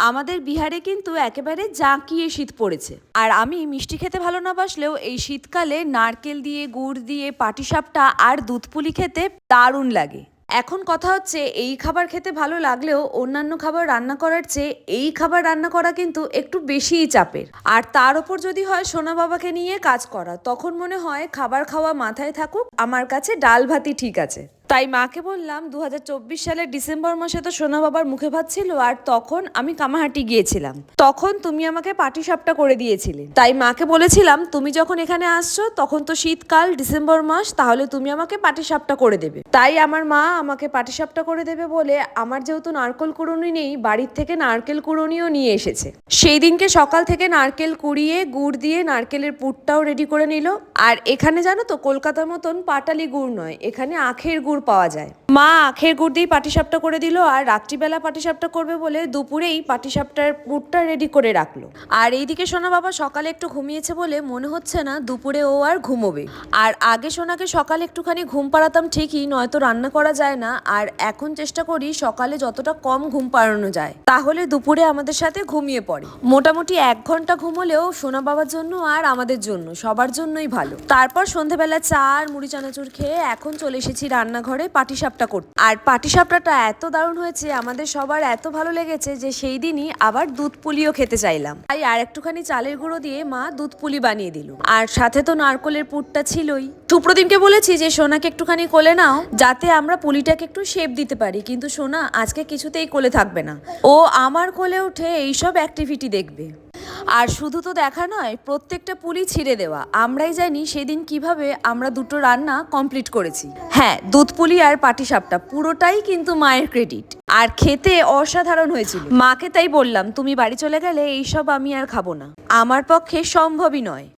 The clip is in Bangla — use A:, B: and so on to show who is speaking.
A: আমাদের বিহারে কিন্তু একেবারে জাঁকিয়ে শীত পড়েছে। আর আমি মিষ্টি খেতে ভালো না বাসলেও এই শীতকালে নারকেল দিয়ে, গুড় দিয়ে পাটিসাপটা আর দুধ পুলি খেতে দারুণ লাগে। এখন কথা হচ্ছে, এই খাবার খেতে ভালো লাগলেও অন্যান্য খাবার রান্না করার চেয়ে এই খাবার রান্না করা কিন্তু একটু বেশিই চাপের। আর তার ওপর যদি হয় সোনা বাবাকে নিয়ে কাজ করা, তখন মনে হয় খাবার খাওয়া মাথায় থাকুক, আমার কাছে ডাল ভাতই ঠিক আছে। তাই মাকে বললাম 2024 সালের ডিসেম্বর মাসে তো সোনা বাবার মুখে ভাত ছিল, আর তখন আমি কামাহাটি গিয়েছিলাম। তখন তুমি আমাকে পাটিসাপটা করে দিয়েছিলে। তাই মাকে বলেছিলাম, তুমি যখন এখানে আসছো তখন তো শীতকাল, ডিসেম্বর মাস, তাহলে তুমি আমাকে পাটিসাপটা করে দেবে। তাই আমার মা আমাকে পাটিসাপটা করে দেবে বলে আমার যেহেতু নারকেল কুড়ুনি নেই, বাড়ির থেকে নারকেল কুড়ুনিও নিয়ে এসেছে। সেই দিনকে সকাল থেকে নারকেল কুড়িয়ে গুড় দিয়ে নারকেলের পুরটাও রেডি করে নিল। আর এখানে জানো তো, কলকাতার মতন পাটালি গুড় নয়, এখানে আখের গুড় পাওয়া যায়। মা আখের গুড় দিয়ে পাটিসাপটা করে দিল, আর রাত্রিবেলা পাটিসাপটা করবে বলে দুপুরেই পাটিসাপটার পুরটা রেডি করে রাখলো। আর এইদিকে সোনা বাবা সকালে একটু ঘুমিয়েছে বলে মনে হচ্ছে না দুপুরে ও আর ঘুমোবে। আর আগে সোনাকে সকালে একটুখানি ঘুম পাড়াতাম ঠিকই, নয়তো রান্না করা যায় না। আর এখন চেষ্টা করি সকালে যতটা কম ঘুম পাড়ানো যায়, তাহলে দুপুরে আমাদের সাথে ঘুমিয়ে পড়ে। মোটামুটি 1 ঘন্টা ঘুমোলেও সোনা বাবার জন্য আর আমাদের জন্য, সবার জন্যই ভালো। তারপর সন্ধেবেলা চা আর মুড়ি চানাচুর খেয়ে এখন চলে এসেছি রান্নাঘরে পাটিসাপটা করতে। আর পাটিসাপটাটা এত দারুণ হয়েছে, আমাদের সবার এত ভালো লেগেছে যে সেই দিনই আবার দুধ পুলিও খেতে চাইলাম। তাই আর একটুখানি চালের গুঁড়ো দিয়ে মা দুধ পুলি বানিয়ে দিল। আর সাথে তো নারকলের পুরটা ছিলই। সুপ্রদীপকে বলেছি যে সোনাকে একটুখানি কোলে নাও, যাতে আমরা পুলিটাকে একটু শেপ দিতে পারি, কিন্তু সোনা আজকে কিছুতেই কোলে থাকবে না। ও আমার কোলে উঠে এইসব অ্যাক্টিভিটি দেখবে। আর শুধু তো দেখা নয়, প্রত্যেকটা পুলি ছিঁড়ে দেওয়া। আমরাই জানি সেদিন কিভাবে আমরা দুটো রান্না কমপ্লিট করেছি। হ্যাঁ, দুধ পুলি আর পাটিসাপটা পুরোটাই কিন্তু মায়ের ক্রেডিট। আর খেতে অসাধারণ হয়েছিল। মাকে তাই বললাম, তুমি বাড়ি চলে গেলে এইসব আমি আর খাবো না, আমার পক্ষে সম্ভবই নয়।